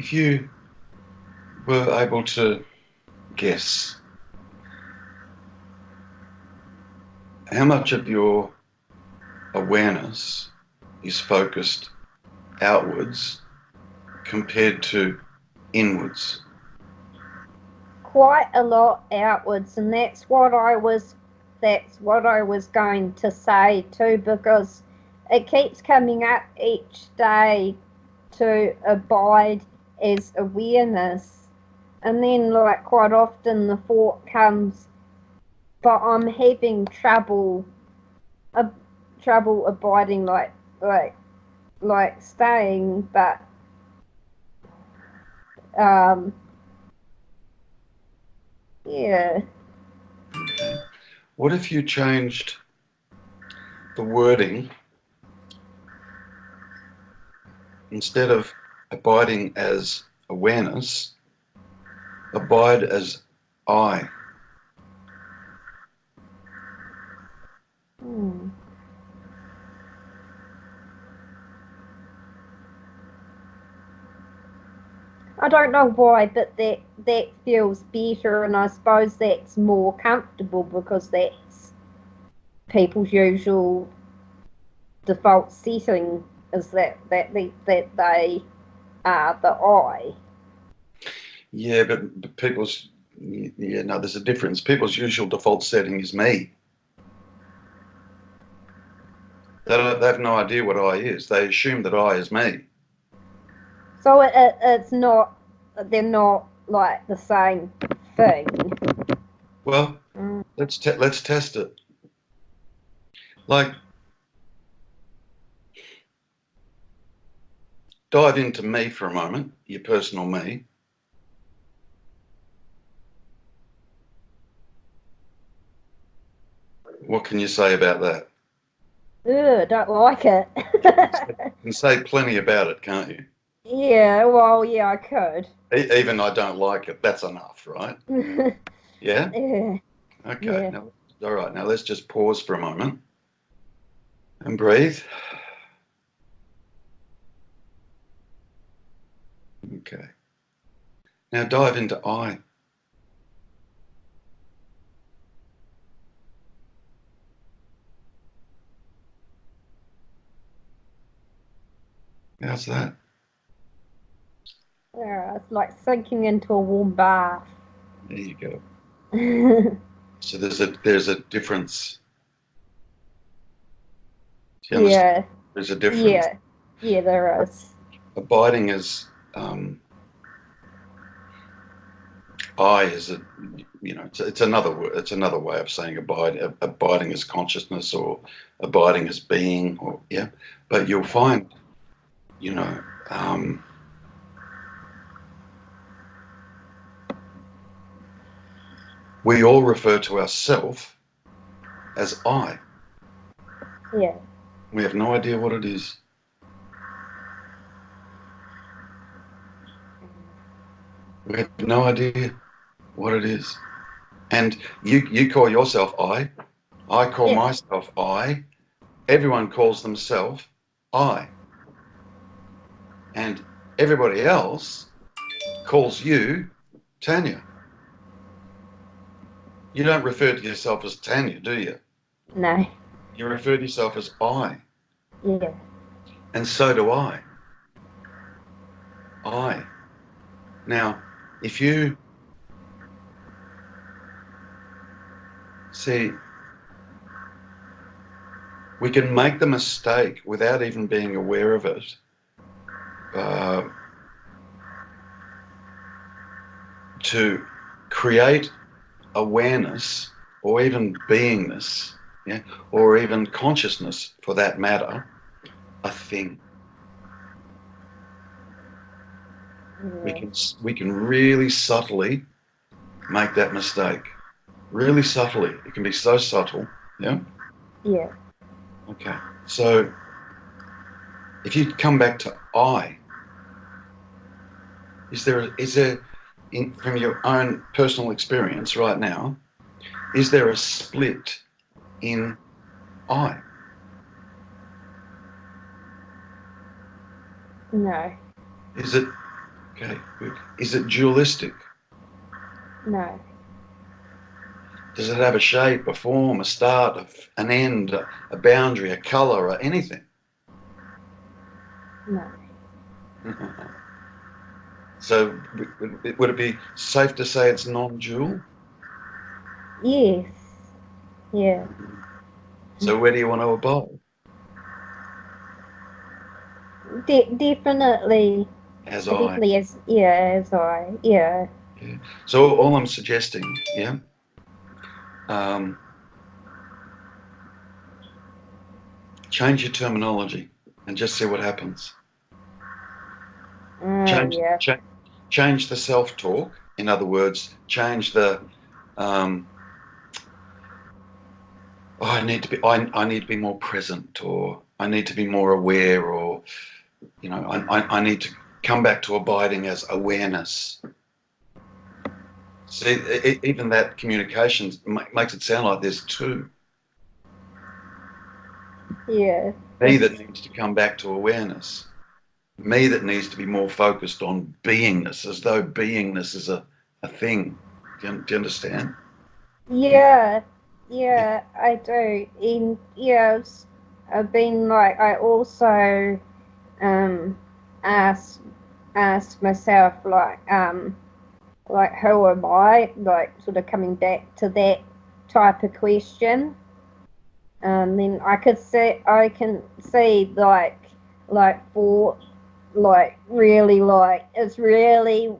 If you were able to guess how much of your awareness is focused outwards compared to inwards. Quite a lot outwards, and that's what I was going to say too, because it keeps coming up each day to abide as awareness, and then like quite often the thought comes, but I'm having uh, trouble abiding, like staying, but um yeah. Okay. What if you changed the wording instead of abiding as awareness, abide as I? Hmm. I don't know why, but that feels better, and I suppose that's more comfortable because that's people's usual default setting, is that they are the I. Yeah, but people's, yeah, no, there's a difference. People's usual default setting is me. They have no idea what I is. They assume that I is me. So it's not, they're not like the same thing. Well, Mm. let's test it. Like, dive into me for a moment, your personal me. What can you say about that? Ugh, don't like it. You can say plenty about it, can't you? Yeah, well, yeah, I could. Even I don't like it. That's enough, right? Yeah. Yeah, Okay. yeah. Now, all right. Now let's just pause for a moment and breathe. Okay. Now dive into I. How's that? Yeah, it's like sinking into a warm bath. There you go. Yeah, So there's a difference. Do you understand? yeah, There's a difference. yeah, there is. Abiding is I is a, it's another word. It's another way of saying abiding as consciousness, or abiding as being, or yeah. But you'll find, you know, um, we all refer to ourself as I. Yeah, We have no idea what it is. We have no idea what it is. And you call yourself I call yeah, myself I, everyone calls themselves I, and everybody else calls you Tanya. You don't refer to yourself as Tanya, do you? no, You refer to yourself as I, yeah, and so do I. I. Now, if you see, we can make the mistake without even being aware of it, uh, to create awareness or even beingness, yeah, or even consciousness for that matter, a thing. We yeah, can we can really subtly make that mistake. Really subtly. It can be so subtle. Yeah. yeah. Okay. So if you come back to I, is there from your own personal experience right now, is there a split in I? No, Is it Okay, good. Is it dualistic? No. Does it have a shape, a form, a start, an end, a boundary, a colour, or anything? No. So would it be safe to say it's non-dual? Yes. Yeah. So where do you want to abide? Definitely. As I. Definitely as yeah, as I yeah. Yeah. So all I'm suggesting, yeah, um, change your terminology and just see what happens. Change, Yeah. change the self-talk. In other words, change the um, oh, I need to be more present, or I need to be more aware, or I need to come back to abiding as awareness. See, even that communication makes it sound like there's two. Yeah. Me that needs to come back to awareness. Me that needs to be more focused on beingness, as though beingness is a thing. Do you understand? Yeah. Yeah. Yeah, I do. In yes, I've been like I also um ask ask myself like who am I? Like sort of coming back to that type of question. Then I can see for like really like it's really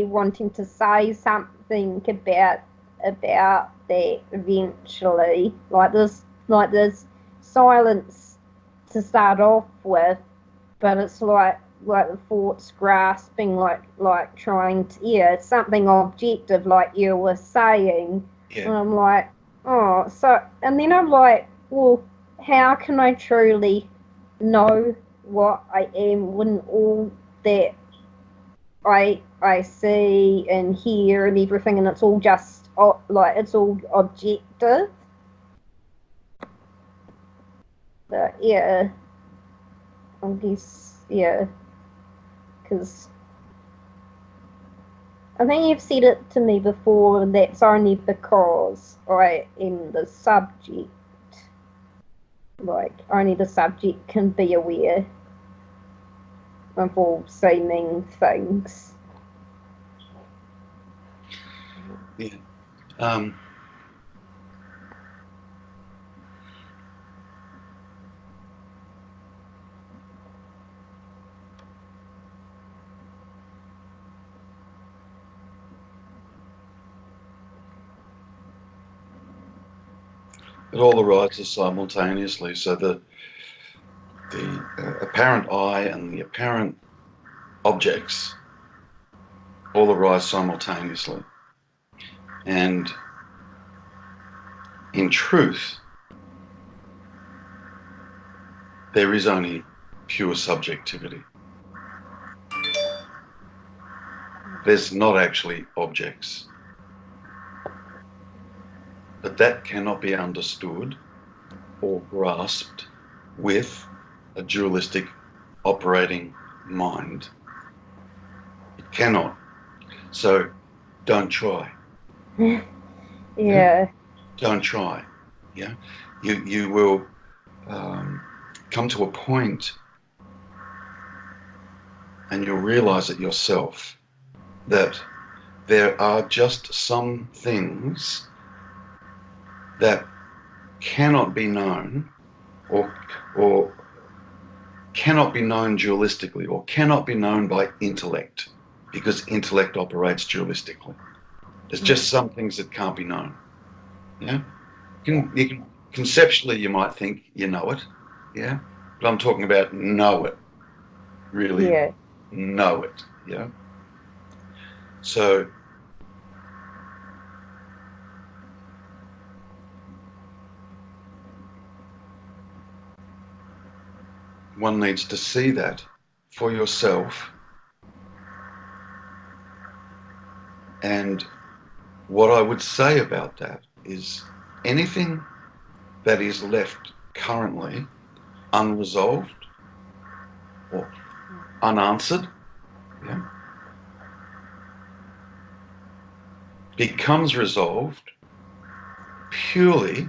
wanting to say something about that eventually. Like this silence to start off with, but it's like the thoughts grasping like trying to it's something objective like you were saying. Yeah. And I'm like, oh, so and then I'm like, well, how can I truly know what I am when all that I see and hear and everything, and it's all just like it's all objective. But yeah, I guess yeah, because I think you've said it to me before, and that's only because I am the subject. Like only the subject can be aware of all seeming things. Yeah. Um, it all arises simultaneously. So the apparent I and the apparent objects all arise simultaneously. And in truth, there is only pure subjectivity. There's not actually objects. But that cannot be understood or grasped with a dualistic operating mind. It cannot. So don't try. Yeah? Yeah, Don't try. Yeah? You will come to a point and you'll realize it yourself that there are just some things that cannot be known or cannot be known dualistically or cannot be known by intellect because intellect operates dualistically. There's just some things that can't be known. Yeah, you can conceptually you might think you know it. Yeah, but I'm talking about know it, really yeah, know it. Yeah, so one needs to see that for yourself. And what I would say about that is anything that is left currently unresolved or unanswered, yeah, becomes resolved purely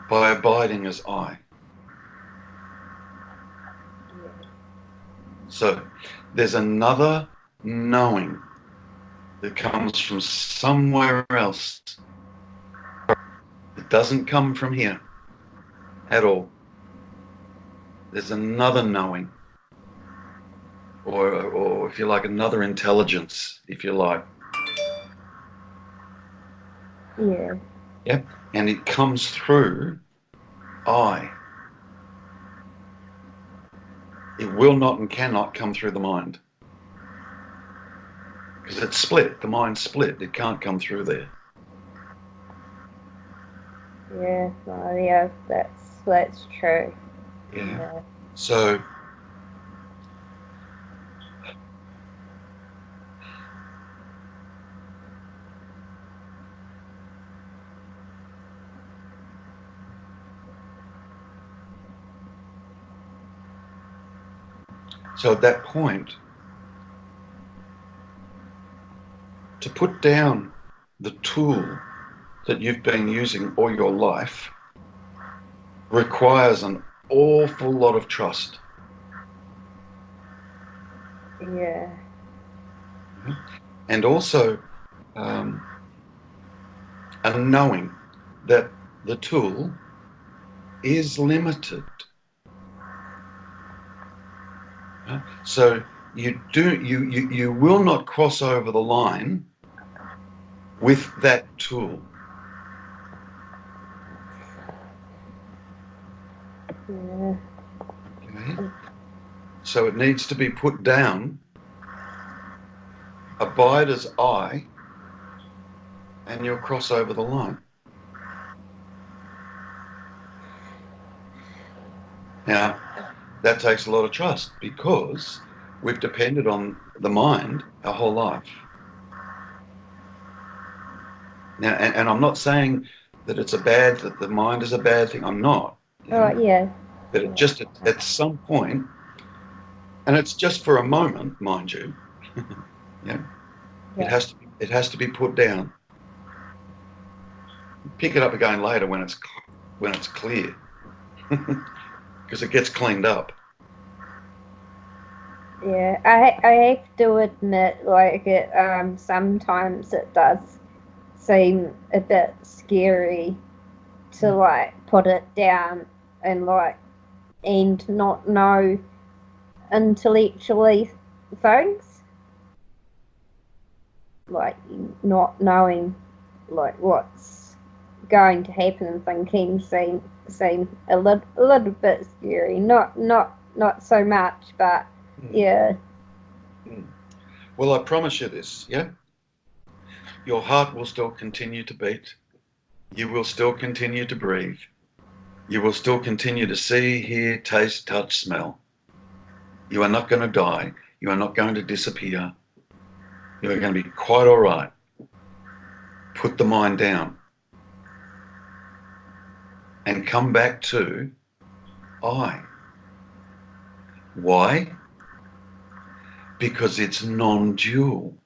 by abiding as I. So there's another knowing that comes from somewhere else. It doesn't come from here at all. There's another knowing, or if you like, another intelligence, if you like. Yeah. Yep. And it comes through I. It will not and cannot come through the mind. Because it's split. The mind's split. It can't come through there. Yeah. Oh, yeah. That's true. Yeah. So at that point, to put down the tool that you've been using all your life requires an awful lot of trust. Yeah. And also a knowing that the tool is limited. So you will not cross over the line with that tool. Yeah. Okay? So it needs to be put down. Abide as I, and you'll cross over the line. Now, that takes a lot of trust because we've depended on the mind our whole life. Now, and I'm not saying that that the mind is a bad thing. I'm not. Oh, yeah. But it just at some point, and it's just for a moment, mind you, yeah, Yeah. it has to be put down. Pick it up again later when it's clear, because it gets cleaned up. Yeah, I have to admit, like sometimes it does seem a bit scary to like put it down and not know intellectually things, like not knowing like what's going to happen and thinking seem a little bit scary. Not so much, but yeah. Well, I promise you this, yeah? Your heart will still continue to beat. You will still continue to breathe. You will still continue to see, hear, taste, touch, smell. You are not going to die. You are not going to disappear. You are going to be quite all right. Put the mind down and come back to I. Why? Because it's non-dual.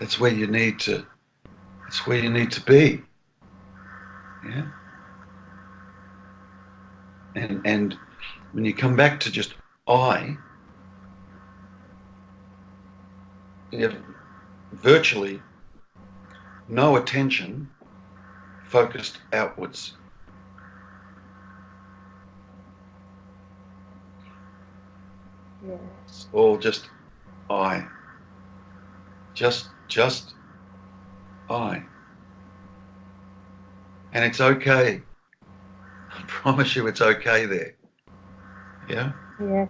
That's where you need to. That's where you need to be. Yeah. And when you come back to just I, you have virtually no attention focused outwards. Yeah. It's all just I. Just I. And it's okay. I promise you it's okay there. Yeah? Yeah.